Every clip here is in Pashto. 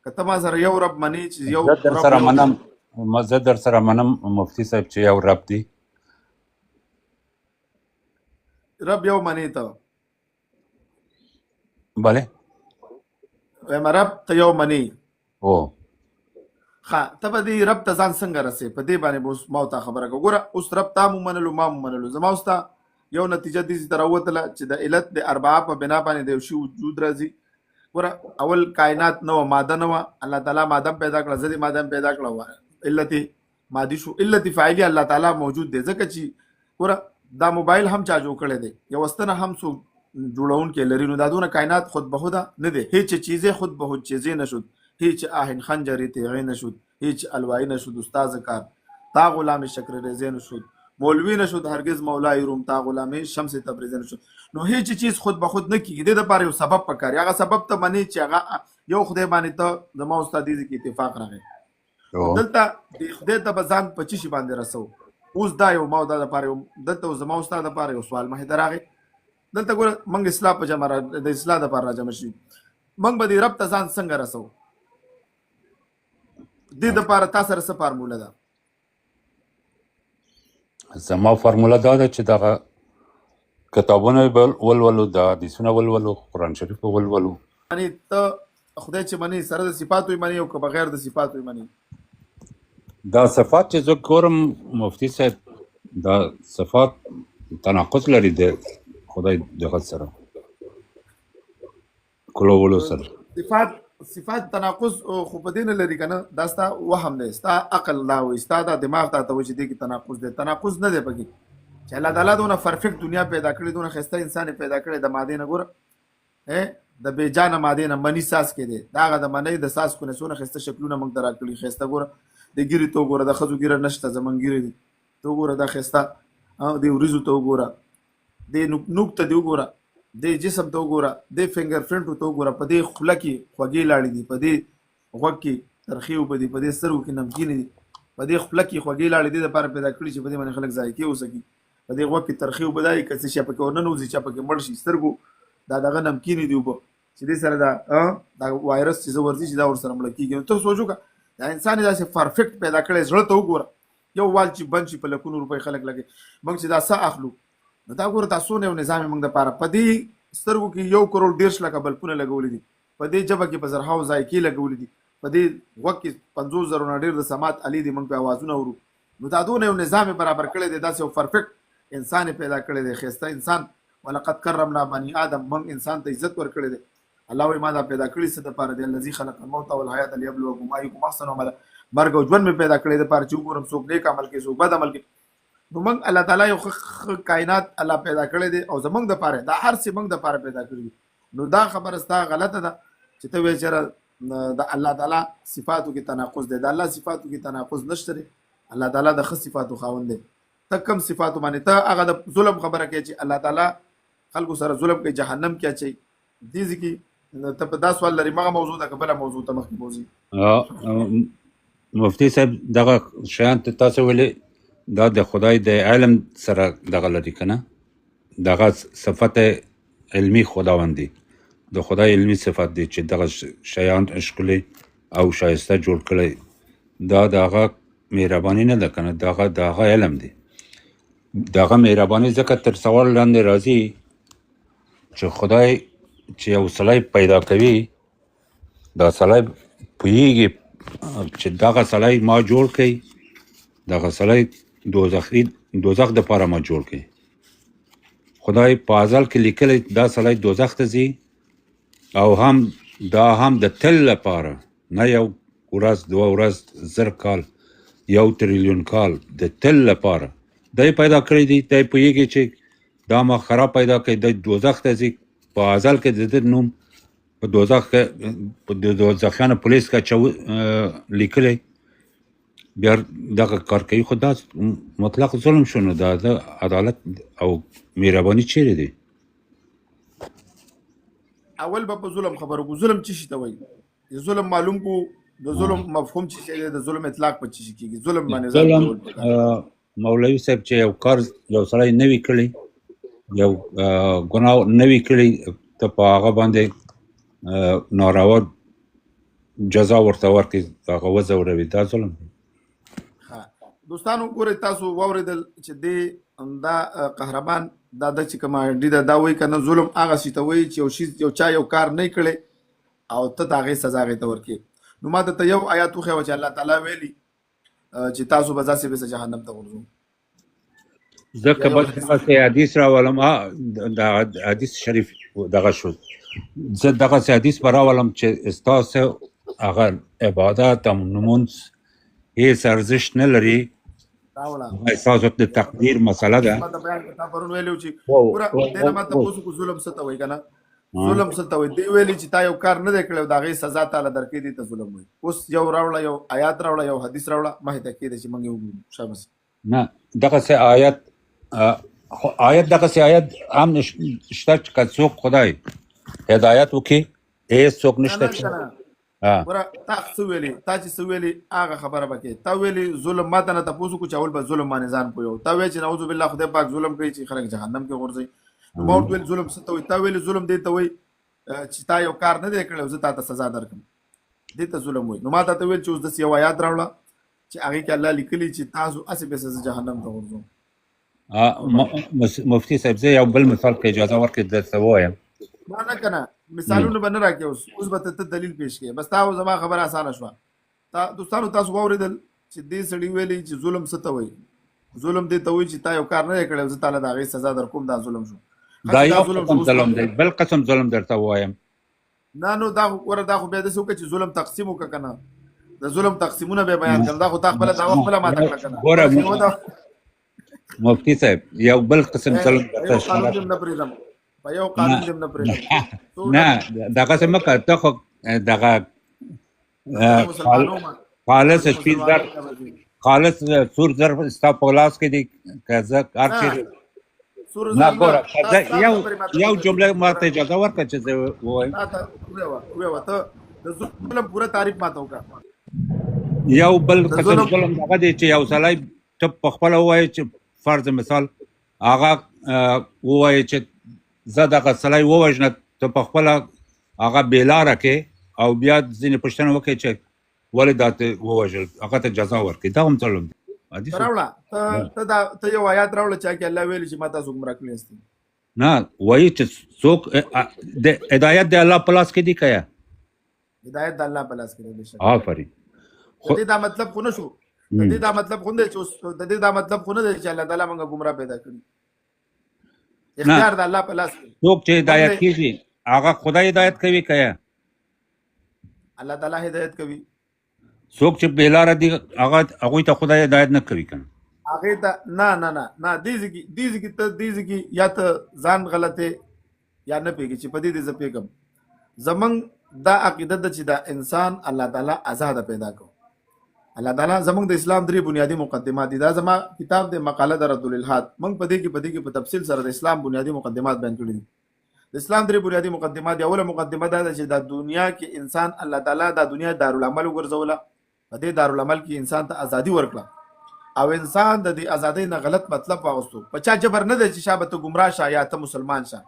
که ته ما سره یو رب منې چې یو زه در سره منم مفتي صاحب چې یو رب دی رب یو منې ته بله وایم رب ته یو منې او ښه ته به دې رب ته ځان څنګه رسې په دې باندې به اوس ما ته خبره کوه ګوره اوس رب تا مو منلو ما مو منلو زما اوس ته یو نتیجه دې ته راوتله چې د علت د اربعه په بنا باندې د یو شي وجود راځي ګوره اول کائنات نه وه ماده نه وه الله تعالی ماده پیدا کړه زه دې ماده پیدا کړه علت مادي شو علت فاعلي الله تعالی موجود دی ځکه چې ګوره دا موبایل هم چا جوړ کړی دی یو استنه هم څوک جوړونکی لري نو دا دونه کائنات خود به خوده نه دی هیچ چیزه خود به خود چیزه نشد هیچ آهن خنجری تیغه نشد هیچ الوایی نشد استاذ کار تا غلام شکر رضی نشد مولوی نشد هرگز مولای روم تا غلام شمس تبریزی نشد نو هیچ چیز خود به خود نه کیږي د لپاره یو سبب پکاري هغه سبب ته منی چې هغه یو خدای باندې ته زما استاد دې کې اتفاق راغی دلته خدای ته بزان 25 باندې رسو اوس دا یو موضوع لپاره دلته زما استاد لپاره یو سوال مه دراغي دلته ګور منګ اصلاح په جمع د اصلاح لپاره راځم شي منګ به دې رب ته ځان څنګه رسو دې لپاره تاسو سره څه فارموله ده زما فارموله دا ده چې دغه کتابونه ولولو د حدیثونه ولولو قرآن شریف ولولو یعنی ته خدای چې منی سره د صفاتو یې منی او که بغیر د صفاتو یې منی دا صفات چې زه ګورم مفتي صاحب دا صفات تناقض لري د خدای دغه سره کولو سره صفات تناقض خو په دې نه لري که نه دا ستا وهم دی ستا عقل دا وایي ستا دا دماغ ته ته وایي چې دې کې تناقض دی تناقض نه دی پکې چې الله تعالی دونه پرفیکټ دنیا پیدا کړې دونه ښایسته انسان پیدا کړی د مادې نه ګوره د بېجانه مادې نه مني ساس کې دی دا هغه د منۍ د ساس کو نه څونه ښایسته شکلونه موږ ته راکړي ښایسته ګوره د ګیرې ته وګوره د ښځو ګیره نشته زمونږ ګیرې دي ته وګوره دا ښایسته د وریځو ته وګوره د نوک ته دې وګوره د جسم ته وګوره د فنګر پرنټو ته وګوره په دې خوله کې خوږې لاړې دي په دې غوږ کې ترخې اوبه دي په دې سترګو کې نمکینې دي په دې خوله کې خوږې لاړې دي دپاره پیدا کړي چې په دې باندې خلک ذایقې وسکي په دې غوږ کې ترخې اوبه دا یي که څه شي پکې ورننوځي چا پکې مړ شي سترګو دا دغه نمکینې دي اوبه چې دې سره دا وایرس چې زه ورځي چې دا ورسره مړه کېږي نو ته سوچ وکړه دا انسان یې داسې پرفیکټ پیدا کړی زړه ته وګوره یو وال چې بند شي په لکونو روپۍ خلک لګي موږ چې دا څه اخلو نو دا ګوره دا څونه یو نظام یې موږ دپاره په دې سترګو کې 1 کروڑ 10 لکه بلپونه لګولي دي په دې ژبه کې په زرهاو ذایقې لګولي دي په دې غوږ کې 50,000 نه ډېر د سماعت علي دي موږ په اوازونه اورو نو دا دونه یو نظام یې برابر کړی دی داسې یو پرفیکټ انسان یې پیدا کړی دی ښایسته انسان ولقد کرمنا بني آدم موږ انسان ته عزت ورکړی دی الله وایي ما دا پیدا کړي څه دپاره دی الذي خلق الموت والحیات لیبلوکم ایکم احسن عملا مرګ او ژوند مې پیدا کړی دپاره چې وګورم څوک نیک عمل کوي څوک بد عمل کوي نو موږ الله تعالی یو کائنات الله پیدا کړی دی او زموږ دپاره دا هر څه موږ دپاره پیدا کړي دي نو دا خبره ستا غلطه ده چې ته وایې چېرې د الله تعالی صفاتو کې تناقض دی د الله صفاتو کې تناقض نشته دی الله تعالی د ښه صفاتو خاوند دی ته کم صفاتو باندې ته هغه د ظلم خبره کوي چې الله تعالی خلکو سره ظلم کوي جهنم کې اچوي دې ځای کې ته په دا سوال لري مغه موضوع ده که بله موضوع ته مخکې بوځي مفتي صاحب دغه شیان ته تاسو ویلې دا د خدای د علم سره دغه لري که نه دغه صفت علمي خداوند دی د خدای علمي صفت دی چې دغه شیان ښکلي او ښایسته جوړ کړی دا د هغه مهرباني نه ده که نه د هغه علم دی د هغه مهرباني ځکه تر سوال لاندې راځي چې خدای چې یو سړی پیدا کوي دا سړی پوهېږي چې دغه سړی ما جوړ کړي دغه سړی دوزخ دپاره ما جوړ کړي خدای په ازل کې لیکلی دا سړی دوزخ ته ځي او دا هم د تل لپاره نه یو ورځ 2 ورځ 1000 کال 1 تریلیون کال د تل لپاره دی پیدا کړی دی دی پوهېږي چې دا ما خراب پیدا کړي دی دوزخ ته ځي په ازل کې د ده نوم په دوزخ کې د دوزخیانو پولیس کې لیکلی بیا دغه کار کوي خو دا مطلق ظلم شو نو دا د عدالت او مهرباني چیرې دی اول به په ظلم خبرو کو ظلم څه شي ته وایي ظلم معلوم کو د ظلم مفهوم څه شی دی د ظلم اطلاق په څه شي کېږي ظلم باندې مولوي صاحب چې یو کار یو سړی نه وي کړی یو ګناه نه وي کړی ته په هغه باندې ناروا جزا ورته ورکړي هغه وځوروي دا ظلم دی. دوستانو ګورئ تاسو واورېدل چې دې دا قهرمان دا د چې کومه ډي دا وایي که نه ظلم هغه شي ته وایي چې یو چا یو کار نه کړی او ته د هغې سزا هغې ته ورکړې. نو ما ته یو آیات وښیوه چې الله تعالی ویلي چې تاسو به داسې بېسه جهنم ته غورځو. زه که بس دغسې حدیث راولم د حدیث شریف دغه شو زه دغسې حدیث به راولم چې ستاسو هغه عبادت او لمونځ هېڅ ارزښت نه لري، ستاسو د تقدیر مسله ده. ما ته بیان تا پرون ویلي چې ګوره دې نه ما تپوس وکړو ظلم څه ته وایي که نه، ظلم څه ته وایي. دې ویلي چې تا یو کار نه دی کړی او د هغې سزا تاله درکوي دې ته ظلم وایي. اوس یو راوړه یو آیات راوړه یو حدیث راوړه مخې ته کېدی چې موږ یې وګورو. شاباس. نه دغسې آیت دغسې آیت هم شته چې که څوک خدای هدایت وکړي هېڅ څوک نشته چې ګوره تا څه ویلي، تا چې څه ویلي هغه خبره به کوې. تا ویلي ظلم ما ته نه تپوس وکړو چې اول به ظلم باندې ځان پوهیو. تا ویل چې نعوذ بالله خدای پاک ظلم کوي چې خلک جهنم کې غورځوي. نو ما ورته ویل ظلم څه ته وایي. تا ویلي ظلم دې ته وایي چې تا یو کار نه دی کړی او زه تا ته سزا درکړم، دې ته ظلم وایي. نو ما تا ته ویل چې اوس داسې یو آیات راوړه چې هغې کې الله لیکلي چې تاسو هسې بېسه زه جهنم ته غورځوم. مفتي صاحب زه یو بل مثال که اجازه ورکړې درته ووایم. ما نه که نه مثالونه به نه راکړې، اوس به ته دلیل پیش کړې. بس تا زما خبره اسانه شوه. دوستانو تاسو واورېدل چې دې سړي ویلي چې ظلم څه ته وایي. ظلم دې ته وایي چې تا یو کار نه دی کړی او زه تاله د هغې سزا در کوم، دا ظلم شو. دا یو قسم ظلم دی. بل قسم ظلم درته ووایم. نه نو دا ګوره دا خو بیا داسې وکړه چې ظلم تقسیم وکړه که نه، د ظلم تقسیمونه بیا بیان کړه. دا خو تا خپله دعوه خپله ماته کړه که نه. ګوره مفتي صاحب یو بل قسم ظلم درته قانون نه پرېږدم، په یو قانون دې نه پرېږدم. نه دغسې مه کوه. ته خو دغه خالص سپین زر خالص سور زر ستا په لاس کې دي که زه هر چېرې نه ګوره یو جمله ما ته اجازه ورکړه چې زه ووایم. ته د ظلم پوره تعریف ما ته وکړه. یو بل قسم ظلم دغه دی چې یو سړی ته په خپله ووایي چې فرض مثال هغه ووایي چې زه دغه سړی ووژنه، ته په خپله هغه بېلاره کې او بیا ځینې پوښتنه وکړې چې ولې دا ته ووژل، هغه ته جزا ورکړي. دا هم ظلم دی. راوړه ته یو آیات راوړه چې هغې الله ویلي چې ما تاسو ګمراه کړي یاست. نه وایي چې څوک د هدایت د الله په لاس کې دي که یا هدایت د الله په لاس کې دی. آفرین. د دې دا مطلب خو نه شو، د دې دا مطلب خو نه دی چې د دې دا مطلب خو نه دی چې الله تعالی موږ ګمراه پیدا کړي. اختیار د الله په لاس کې. څوک چې هدایت کېږي هغه خدای هدایت کوي که یا الله تعالی هدایت کوي. څوک چې بېلاره دي هغوی ته خدای هدایت نه کوي که نه هغې ته نه نه نه نه دې ځکې ته یا ته ځان غلطې یا نه پوهېږي چې په دې زه پوهېږم. زمونږ دا عقیده ده چې دا انسان الله تعالی آزاده پیدا کړو. الله تعالی زمونږ د اسلام 3 بنیادی مقدمات دي. دا زما کتاب د مقاله د رد الالحاد. موږ په دې کې په تفصیل سره د اسلام بنیادی مقدمات بیان کړي دي. د اسلام 3 بنیادی مقدمات دي. اوله مقدمه دا ده چې د دنیا کې انسان الله تعالی د دنیا دارالعمل وګرځوله. په دې دارالعمل کې انسان ته ازادي ورکړه او انسان د دې ازادۍ نه غلط مطلب واغوستو. په چا جبر نه دی چې شابه ته ګمراه شه یا ته مسلمان شه.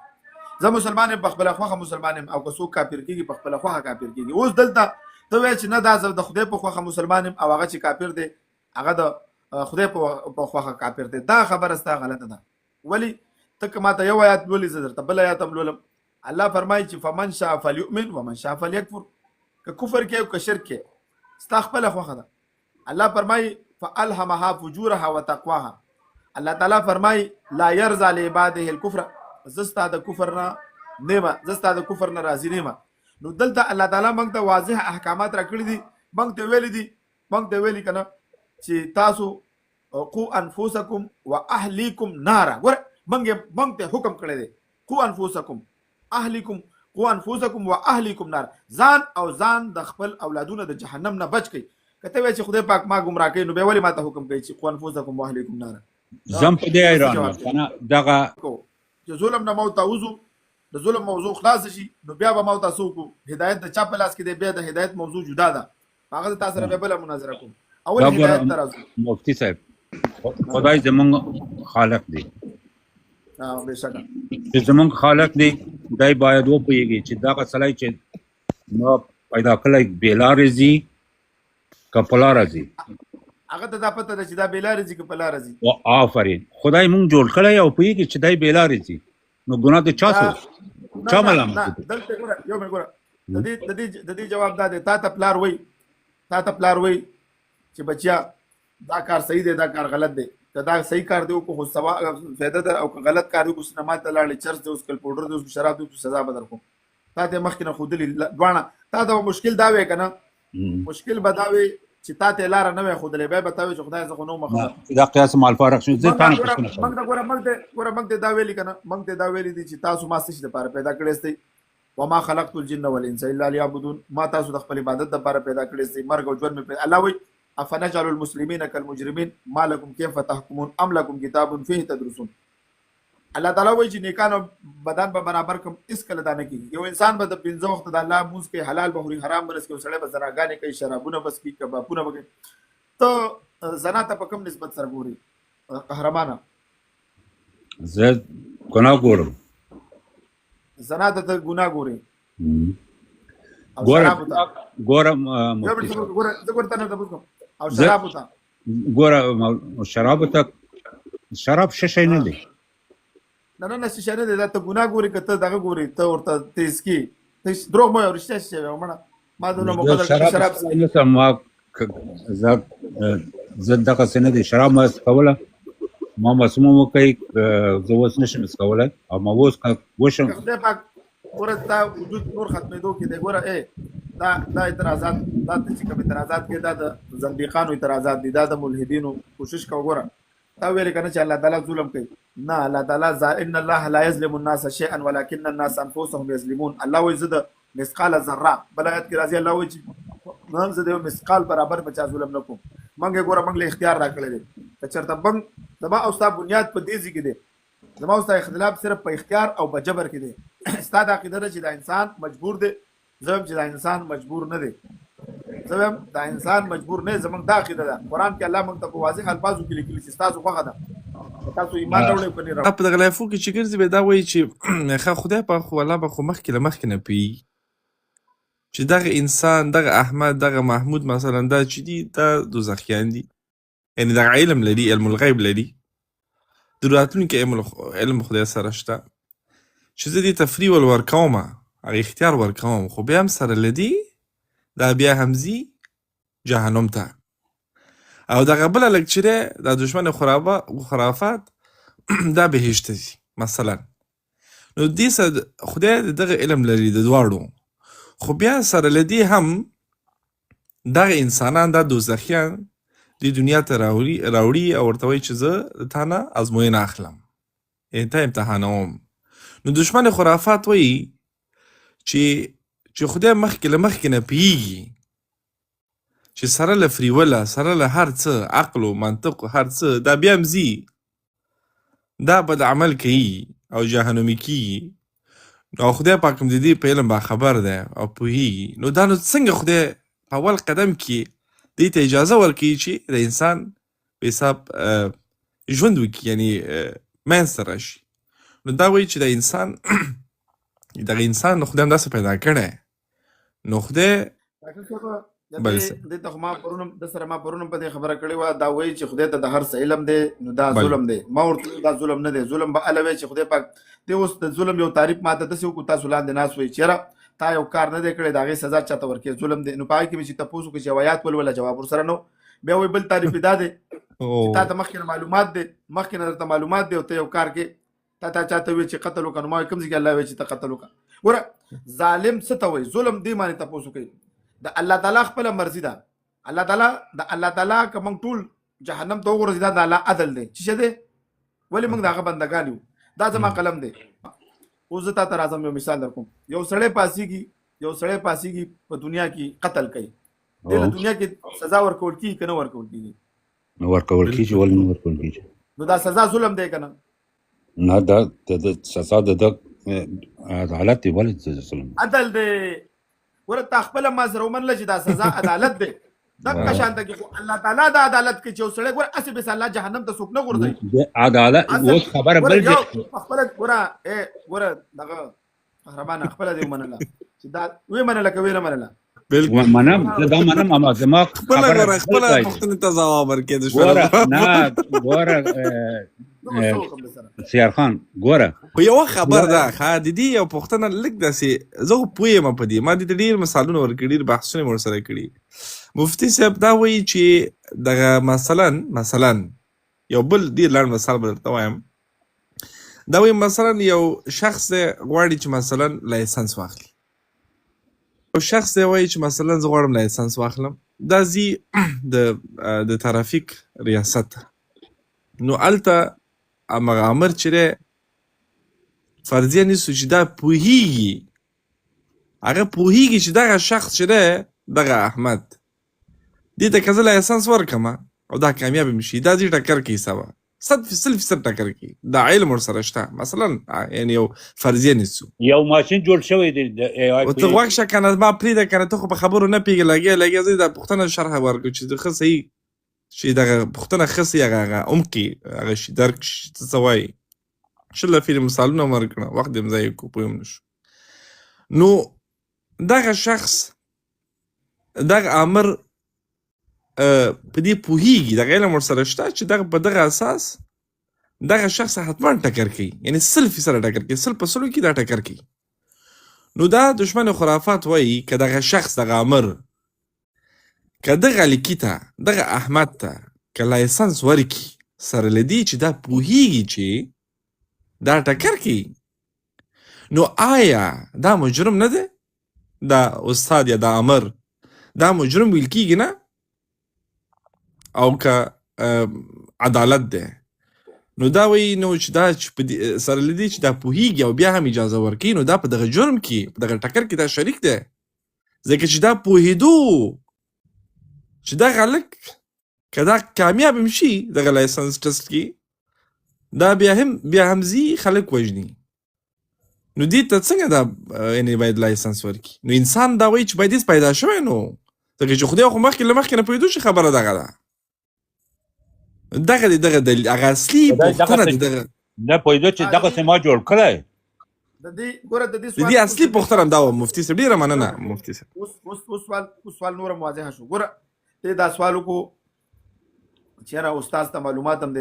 زه مسلمان یم په خپله خوښه مسلمان یم او که څوک کافر کېږي په خپله خوښه کافر کېږي. اوس دلته ته وایې چې نه دا زه د خدای په خوښه مسلمان یم او هغه چې کافر دی هغه د خدای په خوښه کافر دی. دا خبره ستا غلطه ده. ولې ته که ماته یو آیات لولي زه درته بل آیات هم لولم. الله فرمایي چې فمن شاء فلیؤمن ومن شاء فلیکفر. که کفر کوې او که شرک کوې ستا خپله خوښه ده. الله فرمایي فالهمها فجورها وتقواها. الله تعالی فرمایي لا يرضى لعباده الكفر. زه ستا د کفر نه نیمه، زه ستا د کفر نه راضي نیمه. نو دلته الله تعالی موږ ته واضح احکامات راکړي دي. موږ ته ویلي که نه چې تاسو قو انفسکم و اهلیکم نارا. ګوره موږ ته حکم کړی دی قو انفسکم اهلیکم، قو انفسکم و اهلیکم نار. ځان او ځان د خپل اولادونه د جهنم نه بچ کړئ. که ته وایې چې خدای پاک ما ګمراه کوي نو بیا ولې ما ته حکم کوي چې قو انفسکم و اهلیکم نار. زم په دې حیران یم که نه دغه چې ظلم نه مو ته وځو، د ظلم موضوع خلاص شي نو بیا به مو تاسو کو هدایت د چا په لاس کې دی. بیا د هدایت موضوع جدا ده. هغه تاسو سره بل مناظره کوم. اول هدایت ته راځو. مفتی صاحب خدای زمونږ خالق دی. بېشکه چې زمونږ خالق دی دی باید وپوهېږي چې دغه سړی چې پیدا کړی بېلارې ځي که په لاره ځي. هغه ته دا پته ده چې دا بېلارې ځي که په لاره ځي. آفرین، خدای مونږ جوړ کړی او پوهېږي چې دی بېلارې ځي، نو ګناه د چا سو چا ملامت دی؟ دلته ګوره یو منټ ګوره، د دې جواب دا دی، تا ته پلار وایي چې بچیا دا کار صحیح دی دا کار غلط دی، که دا صحیح کار دی وکړو خو فایده ده، او که غلط کار دی وکړو سینما ته لاړې، چرس دی اوسکل، پوډر دی اوسکل، شراب دی اوسکل، سزا به درکړو. تا ته مخکې نه ښودلي دواړه. تا ته مشکل دا وی که نه، مشکل به دا وی چې تا ته لاره نه وی ښودلی، بیا به تا وی چې خدای زه خو نه وم خبر. دا قیاس مع الفارق شو. زه تا نه پوښتنه کوم. موږ ته دا ویلي که نه، موږ ته دا ویلي دي چې تاسو ما څه شي دپاره پیدا کړی استئ، وما خلقت الجن والانس الا ليعبدون، ما تاسو د خپل عبادت دپاره پیدا کړی استئ، مرګ او ژوند مې. الله وایي افنجعل المسلمین كالمجرمین ما لكم كيف تحكمون ام لكم كتاب فيه تدرسون. الله تعالی وایي چې نیکانو بدن به برابر کوم، هېڅ کله دا نه کېږي. یو انسان به د 5 وخته د الله لمونځ کوي، حلال به خوري، حرام به رس کوي، سړی به زناګانې کوي، شرابونه بس کوي، کبابونه به کوي. ته زنا ته په کوم نسبت سره ګوري قهرمانه؟ زه ګناه ګورم. زنا ته ته ګناه ګوري او ګوره شرابو ته ګوره زه ورته نه تپوس کوم، او شرابو ته ګوره شرابو ته شراب ښه شی نه دی. نه شیشه نه دی، دا ته ګناه ګوري که ته دغه ګوري، ته ورته تیزکي، ته دروغ مه وایه، رښتیا شی وایه مړه. ما دونه موقع درکړه شراب څښم، زه دغسې نه دی، شراب ما څښوله، ما مسموم وکړئ، زه اوس نشم څښولی، او ما اوس که وشم خدای پاک ګوره دا وجود نور ختمېدو کې دی. ګوره دا اعتراضات، دا چې کوم اعتراضات کې دا د زندیقانو اعتراضات دي، دا د ملحدینو. کوشش کوه ګوره تا ویلې که نه چې الله تعالی ظلم کوي، نه الله تعالی ان الله لا یظلم الناس شیئا ولکن الناس انفسهم یظلمون. الله وایي زه د مثقال ذره، بل آیت کې راځي الله وایي چې زه د یو مثقال برابر به چا ظلم نه کوم. موږ یې ګوره موږ له اختیار راکړی دی، که چېرته موږ زما او ستا بنیاد په دې ځای کې دی، زما او ستا اختلاف صرف په اختیار او په جبر کې دی. ستا دا عقیده ده چې دا انسان مجبور دی، زه وایم چې دا انسان مجبور نه دی، زه وایم دا انسان مجبور نه دی. زموږ دا عقیده ده، قرآن کې الله موږ ته په واضح الفاظو کې لیکلي چې ستاسو خوښه ده، تاسو ایمان راوړئ په نه راوړئ. په دغه لایفو کې چې ګرځي به دا وایي چې ښه خدای پاک خو الله به خو مخکې له مخکې نه پوهېږي چې دغه انسان، دغه احمد، دغه محمود مثلا دا چې دي دا دوزخیان دي، یعنې دغه علم لري، علم الغیب لري، د راتلونکي علم خدای سره شته، چې زه دې تفریح ول ورکوم، هغه اختیار ورکوم، خو بیا هم سره له دې دا بیا هم ځي جهنم ته. او دغه بله لږ چې دی دا دشمن خرافات دا بهشته ځي مثلا. نو دې سره خدای د دغه علم لري د دواړو، خو بیا سره له دې هم دغه انسانان دا دوزخیان دې دنیا ته راوړي او ورته وایي چې زه د تا نه ازموینه اخلم، یعنې ته امتحانوم. نو دشمن خرافات وایي چې خدای مخکې له مخکې نه پوهېږي چې سره له فریوله، سره له هر څه عقل و منطق و هر څه دا بیا هم ځي، دا بد عمل کوي او جهنمي کېږي. او خدای پاک هم د دې په علم باخبر دی او پوهېږي. نو دا نو څنګه خدای په اول قدم کې دې ته اجازه ورکوي چې د انسان په حساب ژوند وکړي، یعنې منځ ته راشي. نو دا وایي چې دغه انسان نو خدای هم داسې پیدا کړی، نو خدای دې ته خو ما پرونم په دې خبره کړې وه، دا وایي چې خدای ته د هر څه علم دی، نو دا ظلم دی. ما ورته دا ظلم نه دی، ظلم به هله وی چې خدای پاک دې اوس د ظلم یو تعریف ما ته داسې وکړو، تاسو لاندې ناست وایي چې یاره تا یو کار نه دی کړی، د هغې سزا چاته ورکوې، ظلم دی. نو په هغې کې مې چې تپوس وکړو چې یو آیات ولوله، جواب ورسره نه و. بیا وایي بل تعریف دا دی چې تا ته مخکې نه معلومات دی، مخکې نه درته معلومات دی، او ته یو کار کې تا چاته وایي چې قتل وکړه. نو ما وایي کوم ځای کې الله وایي چې ته قتل وکړه. ګوره ظالم څه ته وایي؟ ظلم دې باندې تپوس وکړئ. د الله تعالی خپله مرضي ده، الله تعالی که موږ ټول جهنم ته وغورځي دا د الله عدل دی. چې څه دی؟ ولې موږ د هغه بندګان یو. دا زما قلم دی. اوس زه تا ته راځم یو مثال در کوم. یو سړی پاسېږي په دنیا کې قتل کوي، دې له دنیا کې سزا ورکول کېږي که نه ورکول کېږي؟ نو ورکول کېږي. ولې نه ورکول کېږي؟ نو دا سزا ظلم دی که نه؟ نه، دا د سزا د عدالت دی. ولې ظلم؟ عدل دی. ګوره تا خپله ما سره ومنله چې دا سزا عدالت دی. دغه شانته کې خو الله تعالی د عدالت کې چې یو سړی ګوره هسې بس الله جهنم ته څوک نه غورځوي. عدالت اوس خبره بل دی. خپله ګوره دغه قهرمانه خپله دې ومنله چې دا ویې منله که ویې نه منله. بالکل منم زه دا منم اما زما خپله خبره ګوره خپله بل ځای ده. پوښتنې ته ځواب ورکړې د ګوره شپه نه ګوره څه وکړم در سره سیار خان ګوره خو یوه خبر ده ښه د دې یو پوښتنه لږ داسې زه خو پوه یم په دې ما دې ته ډېر مثالونه ورکړي ډېر بحثونه مې ورسره کړي مفتي صاحب دا وایي چې دغه مثلا یو بل ډېر لنډ مثال به درته وایم دا وایي مثلا یو شخص دی غواړي چې مثلا لایسنس واخلي یو شخص دی وایي چې مثلا زه غواړم لایسنس واخلم دا ځي د ترافیک ریاست ته نو هلته همغه امر چې دی فرضیه نیسو چې دا پوهیږي هغه پوهیږي چې دغه شخص چې دی دغه احمد دې ته که زه لایسنس ورکړم او دا کامیاب شي دا ځي ټکر کوي سبا 100% ټکر کوي دا علم ورسره شته مثلا یعنی یو فرضیه نیسو یو ماشین جوړ شوی دی د ای آی او ته غوږ شه که نه ما پرېږده که نه ته خو په خبرو نه پوهېږې لګیا زه دا پوښتنه شرح ورکړو چې ښه صحیح چې دغه پوښتنه ښه صحیح هغه عمقي هغه شي درک شي ته څه وایي شله فیلم مثالونه مې ورکړه وخت دې م ضایع کړو پوه هم نه شو نو دغه شخص دغه امر په دې پوهیږي دغه علم ورسره شته چې دغه په دغه اساس دغه شخص حتما ټکر کوي یعنی 100% ټکر کوي 100% کې دا ټکر کوي نو دا دشمن خرافات وایي که دغه شخص دغه امر که دغه لیکي ته دغه احمد ته که لایسنس ورکي سره له دې چې دا پوهیږي چې دا ټکر کوي نو آیا دا مجرم نه دی دا استاد یا دا امر دا مجرم ویل کیږي نه او که عدالت ده نو دا وایي نو چې دا سره له دې چې دا پوهیږي او بیا هم اجازه ورکوي نو دا په دغه جرم کې په دغه ټکر کې دا شریک دی ځکه چې دا پوهېدو چې دغه هلک که دا کامیاب هم شي دغه لایسنس ټسټ کې دا بیا هم ځي خلک وژني نو دې ته څنګه دا یعنې باید لایسنس ورکړي نو انسان دا وایي چې باید هېڅ پیدا شوی نو ځکه چې خدای خو مخکې له مخکې نه پوهېدو چې خبره دغه ده دغه دی دغه دلیل هغه اصلي پوښتنه دی دغه نه پوهېدو چې دغسې ما جوړ کړی د دې اصلي پوښتنه دا وه مفتي صاحب ډېره مننه مفتي صاحب اوس سوال نور واضح شو ګوره ته دا سوال وکړو چېرې استاد ته معلومات هم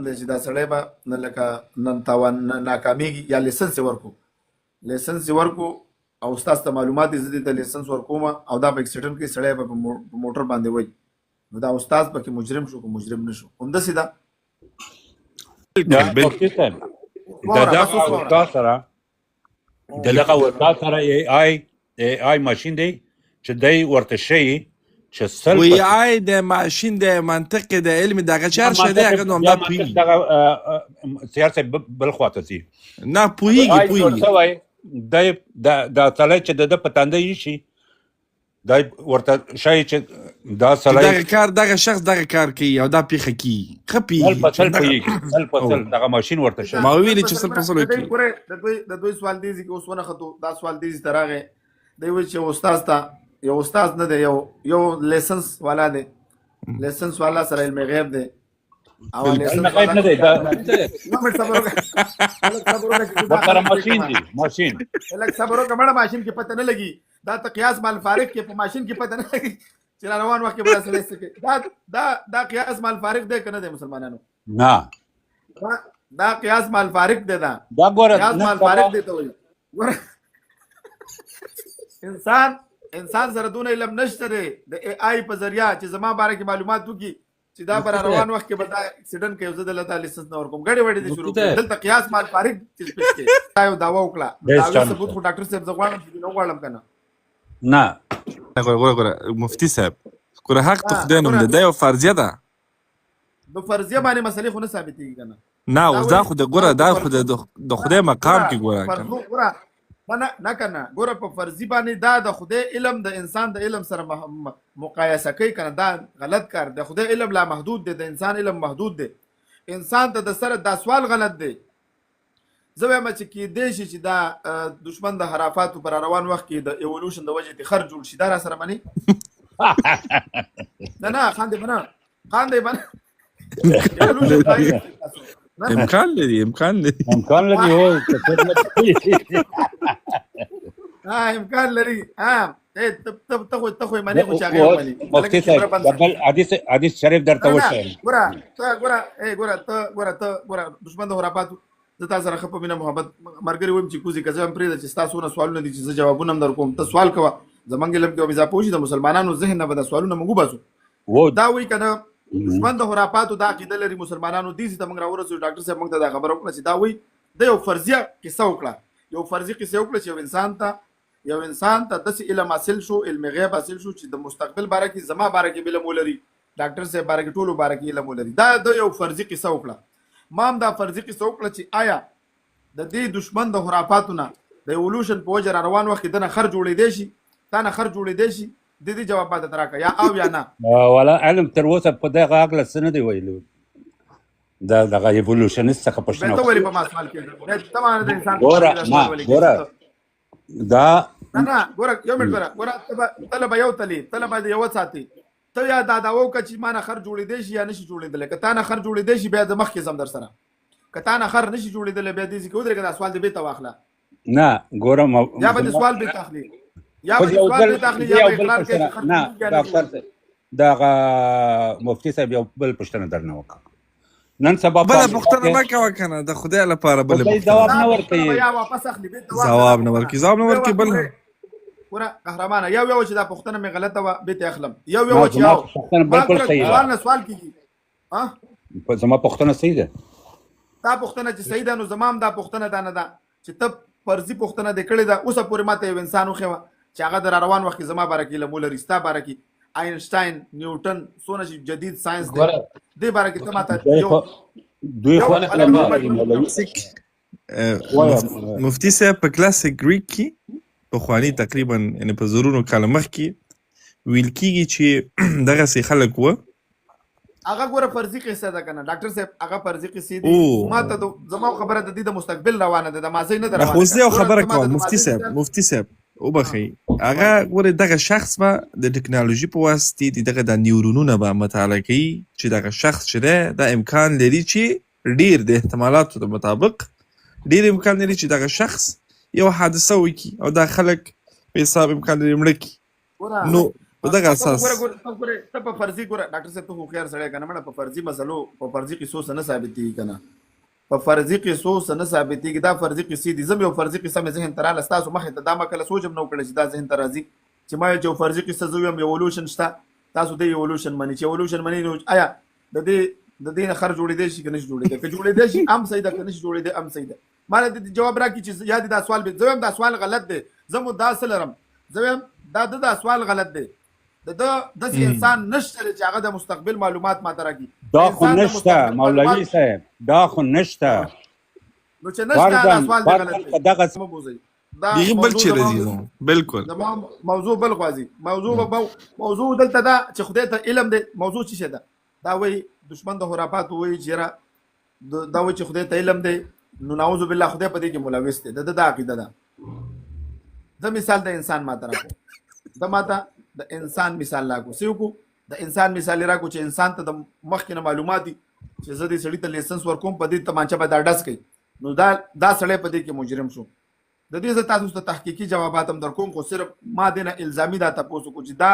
دی چې دا سړی به نه لکه نن تاوان ناکامېږي یا لیسنس یې ورکو او استاد ته معلومات دي زه دې ته لیسنس ورکوم او دا په اکسیډنټ کې سړی به په موټر باندې وایي نو دا استاد پکې مجرم شو که مجرم نه شو همداسې ده د دغه استاد سره ای آی ماشین دی چې دی ورته ښیي چې وی آی د ماشین د منطق د علم دغه چار شی دی هغه نو همدا پوهېږي دغه سیار صاحب بل خواته ځي نه پوهېږي دا سړی چې د ده په تنده ایښي دا ورته ښایي چې دا سړی دغه شخص دغه کار کوي او دا پیښه کیږي ښه پوهېږي دغه ماشین ورته ښایي ما ویلي چې 100% د دوی سوال دی چې اوس ونښتو دا سوال دی ته راغی دی وایي چې یو استاد نه دی یو لیسنس والا دی لیسنس والا سره علم غیب دی او لیسنس غیب نه دی دا ماشین دی ماشین الک صبر وکړه مړه ماشین کې پته نه لګي دا ته قیاس مال فارق کې په ماشین کې پته نه لګي چې روان وخت کې بل څه لسکه دا قیاس مال فارق دی کنه دی مسلمانانو نه دا قیاس مال فارق دی دا ګوره قیاس مال فارق دی ته وایي انسان سره دونه علم نشته دی د ای آی په ذریعہ چې زما باره کې معلومات وکړي چې دا بر روان وخت کې به دا اکسیډنټ کوي زه دلته لیسنس نه ورکوم ګډې وډې دي شروع دلته قیاس مال فارق چیز پیش کې دا یو دعوا وکړه دا ثبوت خو ډاکټر صاحب زه غواړم چې نو غواړم کنه نه ګوره مفتي صاحب ګوره حق ته خدای نوم دی دا یو فرضیه ده د فرضیه باندې مسلې خو نه ثابتېږي کنه نه اوس دا خو د ګوره دا خو د خدای مقام کې ګوره نه کنه ګوره په فرضي باندې دا د خدای علم د انسان د علم سره مقایسه کوي کنه دا غلط کار د خدای علم لا محدود دی د انسان علم محدود دی انسان ته د سره دا سوال غلط دی زه وایم چې کېدای شي چې دا دشمن د حرافاتو پر روان وخت کې د ایولوشن د وجې خر جوړ شي دا را سره مني نه خاندې بنا امکان لري هو امکان لري ته خو منې خو چې هغه ومني مفتي صاحب د بل حدیث شریف درته وښیم ګوره دشمن د خرافاتو زه تا سره ښه په مینه محبت ملګري ویم چې کوزي که زه هم پرېږده چې ستا څونه سوالونه دي چې زه جوابونه هم در کوم ته سوال کوه زمونږ علم کې به اضافه وشي د مسلمانانو ذهن نه به دا سوالونه موږ وباسو دا وایي که نه دشمن د خرافاتو دا عقیده لري مسلمانانو دې ته موږ راورسېږو ډاکټر صاحب موږ ته دا خبره وکړه چې دا وایي د یو فرضیه کیسه وکړه یو فرضي کیسه وکړه چې یو انسان ته داسې علم حاصل شو علم غیب حاصل شو چې د مستقبل باره کې زما باره کې علم ولري ډاکټر صاحب باره کې ټولو باره کې علم ولري دا د یو فرضي کیسه وکړه ما هم دا فرضي کیسه وکړه چې آیا د دې دشمن د خرافاتو نه د ایولوشن په وجه را روان وخت کې دنه خر جوړېدی شي تا نه خر جوړېدی شي د دې جواب باید راکړه یا او یا نه ولا علم تر اوسه په دغه عقله څه نه دی ویلي دغه ایولوشنست څخه پوښتنه ته ولې په ما سوال کېږي ته ما د انسان ګوره دا نه ګوره یو منټ ګوره طلبه یو طلبه د یو ساتي ته یا دا داو که چې ما نه خر جوړېدی شي یا نشي جوړېدلی که تا نه خر جوړېدی شي بیا د مخکې ځم در سره که تا نه خر نشي جوړېدلی بیا دې کې ودرېږه دا سوال دې بېرته واخله نه ګوره یا به دې سوال بېرته اخلي یا به دې سوال بېرته اخلي یا به اقرار کوي چې نه ډاکټر صاحب دغه مفتي صاحب یو بل پوښتنه درنه وکړه نن سبا بله پوښتنه مه کوه که نه د خدای لپاره بلې جواب نه ورکوي یا واپس اخلي ځواب نه ورکوي بل ګوره قهرمانه یو چې دا پوښتنه مې غلطه وه بېرته اخلم یو چې یو پوښتنه بالکل صحیح سوال نه سوال کېږي زما پوښتنه صحیح ده دا پوښتنه چې صحیح ده نو زما هم دا پوښتنه دا نه ده چې ته فرضي پوښتنه دې کړې ده اوسه پورې ماته یو انسان وښیوه چې هغه د روان وخت کې زما باره کې علم ولري ستا باره کې آینشټاین نیوټن څونه چې جدید ساینس دی دې باره کې ته ماته دوی مفتي صاحب په کلاسیک ګریک کې پخواني تقریبا یعنې په زرونو کاله مخکې ویل کېږي چې دغسې خلک وه هغه ګوره فرضي قصه ده که نه ډاکټر صاحب هغه فرضي قصې دي ما ته زما خبره د دې د مستقبل روانه ده د ماضي نه ده روانه خو زه یو خبره کوم مفتي صاحب وبخئ هغه ګورې دغه شخص به د ټکنالوژي په واسطې دغه د نیورونونه به مطالعه کوي چې دغه شخص چې دی دا امکان لري چې ډېر د احتمالاتو د مطابق ډېر امکان لري چې دغه شخص یو حادثه وکړي او دا خلک په حساب امکان لري مړه کړي نو په دغه اساس ته په فرضي ګوره ډاکټر صاحب ته خو خیر سړی که نه مړه په فرضي مسلو په فرضي قصو څه نه ثابتېږي که نه په فرضي قصو څه نه ثابتېږي دا فرضي قصې دي زه یو فرضي قصه مې ذهن ته راغله ستاسو مخې ته دا ما کله سوچ هم نه وکړی چې دا ذهن ته راځي چې ما یو فرضي قصه زه ویم ایولوشن شته تاسو د ایولوشن منئ چې ایولوشن منئ نو آیا د دې نه خر جوړېدی شي که نشي جوړېدی که جوړېدی شي هم صحیح ده که نشي جوړېدی هم صحیح ده ما د جواب راکړي چې یا دې دا سوال زه وایم دا سوال غلط دی زه مو دا څه لرم زه وایم دا سوال غلط دی د داسې انسان نشته چې هغه د مستقبل معلومات ماته راکړي دا خو نشته مولوي صاحب دا خو نشته نو چې نشته دا سوال دی غلط دی دغه بیخي بل چیرې ځي بالکل موضوع بل خوازي موضوع دلته دا چې خدای ته علم دی موضوع څه شی ده دا وایي دشمن د خرافاتو وایي چې دا وایي چې خدای ته علم دی نو نعوذ بالله خدای په دې کې ملوث دی د عقیده ده د مثال د انسان ماته راکړو د ماته د انسان مثال راکړو څه وکړو د انسان مثال راکړو چې انسان ته د مخکې نه معلومات دي چې زه دې سړي ته لیسنس ورکوم په دې تمانچه به دا ډز کوي نو دا سړی په دې کې مجرم شو د دې زه تاسو ته تحقیقي جوابات هم در کوم خو صرف ما دې نه الزامي دا تپوس وکړو چې دا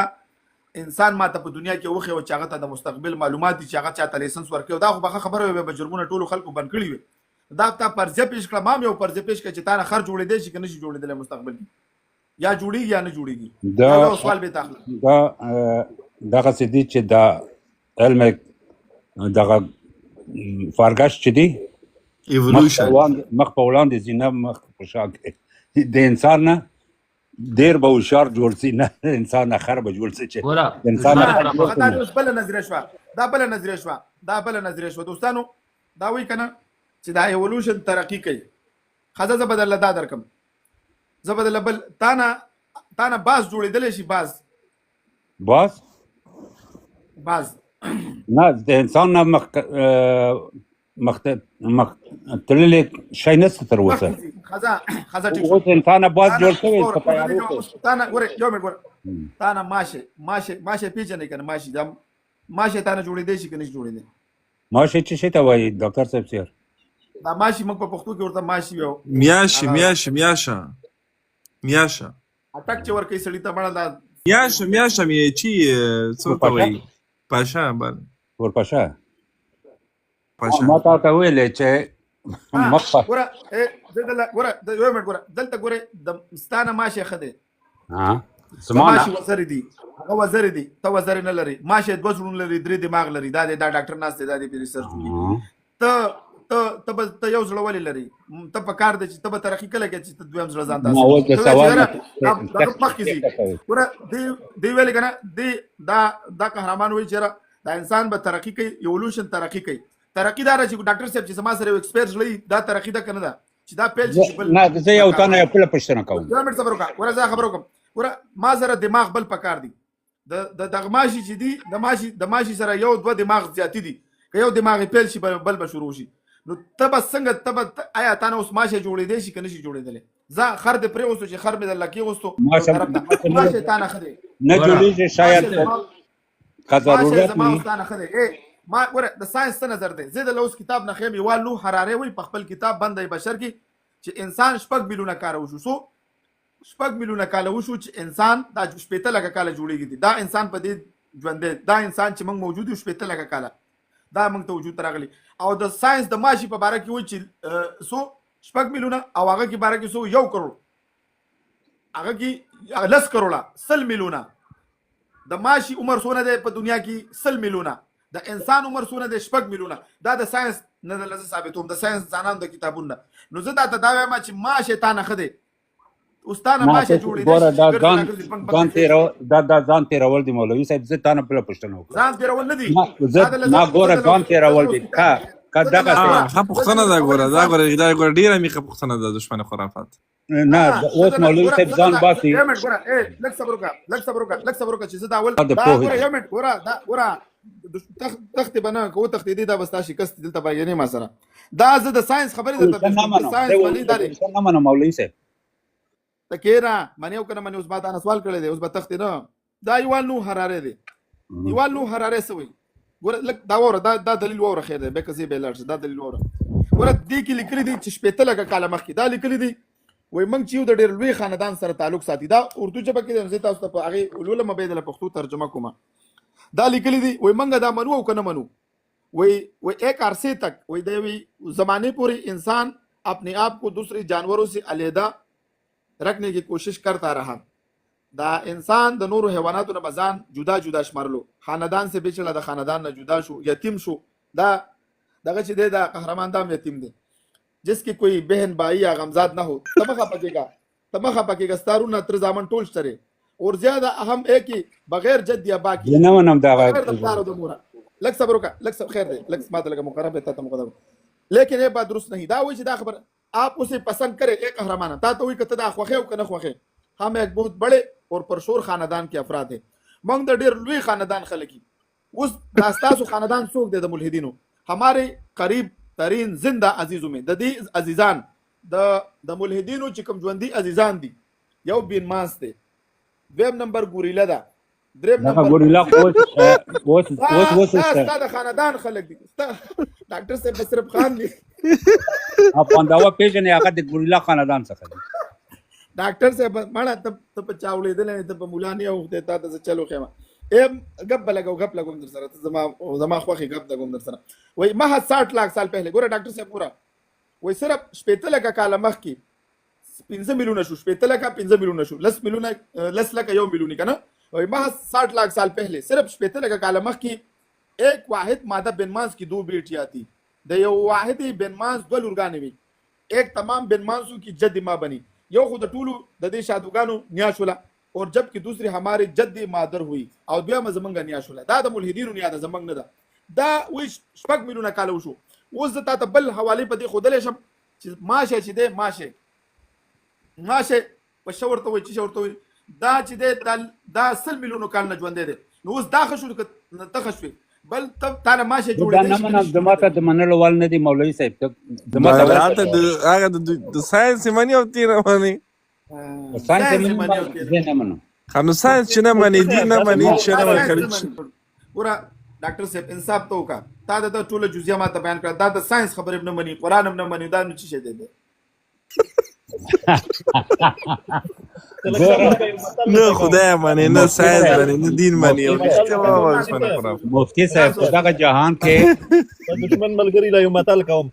انسان ماته په دنیا کې وښیو چې هغه ته د مستقبل معلومات دي چې هغه چاته لیسنس ورکوي دا خو به خبره وي به جرمونه ټولو خلکو بند کړي وي دا تا فرضیه پیش کړه ما هم یو فرضیه پیش کړه چې تا نه خر جوړېدی شي که نشي جوړېدلی مستقبل کې یا جوړېږي یا نه جوړېږي دا سوال به تاخله دا دغسې دي چې دا علم دغه فارګش چې دي مخ په وړاندې ځي نه مخ په شا کې د انسان نه ډېر به هوښیار جوړ سي نه انسان نه خر به جوړ سي چې انسان دا اوس بله نظریه شوه دا بله نظریه شوه دوستانو دا وایي که نه چې دا ایولوشن ترقي کوي ښځه زه به درله دا درکړم زه به درله بل تا نه باز جوړېدلی شي باز نه د انسان نه تللی شی نشته تر اوسه ښځه اوس انسان باز جوړ شوی په تیارو کې تا نه ګوره یو منټ ګوره تا نه ماشه پېژنې که نه ماشه تا نه جوړېدی شي که نشي جوړېدی ماشه څه شي ته وایي ډاکټر صاحب سیر دا ماشي موږ په پښتو کې ورته ماشي ویو میاشه اټک چې ورکوي سړي ته مړه دا میاشم یې چې څه ته وایي پاشا بل ورپاشا پاشا ما تا ته ویلې چې مخ ګوره ګوره یو منټ ګوره دلته ګوره د ستانه ماشه ښه دی ها ماشي زمانه وزر دي هغه وزر دي ته وزر نه لري ماشه دوه زړونه لري درې دماغ لري دا ډاکټر ناس دی دا د ریسرچ کوي ته یو زړه ولې لري ته په کار دی چې ته به ترقي کله کې چې ته دویم زړه ځان ما اوس د سوال مخکې ځي ګوره دی ویلې که نه دا قهرمان وایي چې دا انسان به ترقي کوي ایولوشن ترقي کوي ترقي دا چې ډاکټر صاحب چې زما سره یو ایکسپیر زړه دا ترقي ده که نه ده چې دا پیل شي نه زه یو تا نه یو بله پوښتنه کوم یو منټ صبر وکړه ګوره زه خبره وکړم ګوره ما سره دماغ بل پکار دی دغه ماشي چې دی د ماشي سره یو دوه دماغ زیاتې دي که یو دماغ پیل شي بل به شروع شي نو ته به څنګه آیا تا نه اوس ماشه جوړېدی شي که نه شي جوړېدلی زه خر دې پرېغوستو چې خر مې در لکې غوستو ماشه تا نه ښه دی نه جوړېږي شاید که ضرورت زما اوس تا نه ښه دی ما ګوره د ساینس څه نظر دی زه د اوس کتاب نه ښیم یوال نو حراري وایي په خپل کتاب بندی بشر کې چې انسان 6 میلیونه کاله وشو 6 میلیونه کاله وشو چې انسان دا 15 لکه کاله جوړېږي دا انسان په دې ژوند دی دا انسان چې موږ موجود یو 15 لکه کاله دا موږ ته وجود راغلی او د ساينس د ماشي په باره کې وایي چې سو 6 میلیونه او هغه کې باره کې سو 1 کروڑ هغه کې 10 کروڑه 100 میلیونه د ماشي عمر سونه ده په دنیا کې 100 میلیونه د انسان عمر سونه ده 6 میلیونه دا د ساينس نه د لزه ثابتوم د ساينس ځانان د کتابونه نو زه دا ته دا وایم چې ماشه تا نه خده استاد ماشه جوړې دا ځان تیرول دی مولوي صاحب زه تا نه بل پښتنه وکړم ځان تیرول نه دي ما ګوره ځان تیرول دی کا دغه ښه پوښتنه دا ګوره ډیره میخه پوښتنه ده دشمن خرافات نه اوس مولوي صاحب ځان باسي یو منټ ګوره لک صبر وکړه چې زه دا اول دا ګوره یو منټ ګوره دا ګوره تخت بنا کو تخت دې دا بستا شکست دلته باندې ما سره دا زه د ساينس خبرې ده ساينس ولې دا نه منم مولوي صاحب تکیرا منی او کنه منی اوس بعد انا سوال کړی دی اوس به تخت نه دا یوال نو حراره دی یوال نو حراره سوی ګوره لک دا وره دا دلیل وره خیر دی به کسي به لړ دا دلیل وره ګوره دې کې لیکلي دي چې شپېته لکه کاله مخکې دا لیکلي دي وای موږ چې یو د ډېر لوی خاندان سره تعلق ساتي دا اردو ژبه کې زه تاسو ته په هغه علوم مبیدله پښتو ترجمه کوم دا لیکلي دي وای موږ دا منو او کنه منو وای ایک عرصے تک وای د زمانے پوری انسان اپنے آپ کو دوسرے جانوروں سے علیحدہ رکھنے کی کوشش کرتا رہا دا انسان د نورو حیواناتو نه بزان جدا جدا شمارلو خاندان سے بچړه د خاندان نه جدا شو یتیم شو دا دغه چې د قهرمان دام یتیم دی جس کی کوئی بہن بھائی یا غمزاد نہ ہو تمخه پکېګا ستارونه تر زامن ټول شته اور زیاده اهم ہے کہ بغیر جد یا باقی نه منم دا لک صبر وکړه لک خیر دی لک ماته لګه مقرب ته مقدم لیکن یہ بات درست نہیں دا وایي چې دا خبر आप उसे पसंद करें एक कहरमाना था तो कत दा खोखे او کنه خوخه हम एक बहुत बड़े और परशोर खानदान के अफराद हैं मंग द ډیر لوی خاندان خلکی اوس داستاسو خاندان څوک دی د ملحدینو हमारे قریب ترین زنده عزیزو میں د دې عزیزان د ملحدینو چې کوم ژوندۍ عزیزان دي یو بین ماس دی دویم نمبر ګوریلا ده دریم نمبر ګوریلا اوس استاد خاندان خلک دي ډاکټر صاحب صرف خان دي پانداوا پیژنې هغه د ګوریلا خاندان څخه دی ډاکټر صاحب مړه ته په چاولې دلې ته په مولاني او ته ته چلو خېما ایم غب لګو در سره زما خوخي غب لګوم در سره وای ما 60 लाख साल पहले ګوره ډاکټر صاحب پورا وای صرف 15 لک کال مخکې 15 میلیونه شو 15 لک 15 میلیونه شو 10 میلیونه 10 لک یو میلیونه کنه وای ما 60 लाख साल पहले صرف 15 لک کال مخکې ایک واحد ماده بنماس کی دو بیٹیاں تھی د یو واحد بنماس دو لورګانې وي ایک تمام بنماسو کی جد ما بنی یو خود ټولو د دې شادوګانو نیا شولا اور جب کی دوسری ہمارے جد مادر ہوئی او بیا زمنګ نیا شولا دا د ملحدینو نیا د زمنګ نه دا وی شپږ میلیونه کال وشو اوس د تا بل حواله په دې خودلې شم چې ماشه چې ده ماشه په شورته وي چې شورته وي دا چې دا 100 میلیونه کال نه ژوند دي نو اوس دا خشو ته خشوي بل تب تانه ماشه جوړې دي نه منم زماته د منلو وال نه دی مولوي صاحب زماته هغه د ساينس مانی او تیر مانی ساينس مانی نه منم خنو ساينس چې نه مانی دي نه مانی چې نه مانی پورا ډاکټر صاحب انصاف تو کا تا د ټوله جزئیات بیان کړه دا د ساينس خبرې نه مانی قران نه مانی دا نو څه شي دی نه خدای منې نه ساینس منې نه دین منې او رښتیا وایه عثمان خرافات. مفتی صاحب په دغه جهان کې د دشمن ملګري له یو متل کوم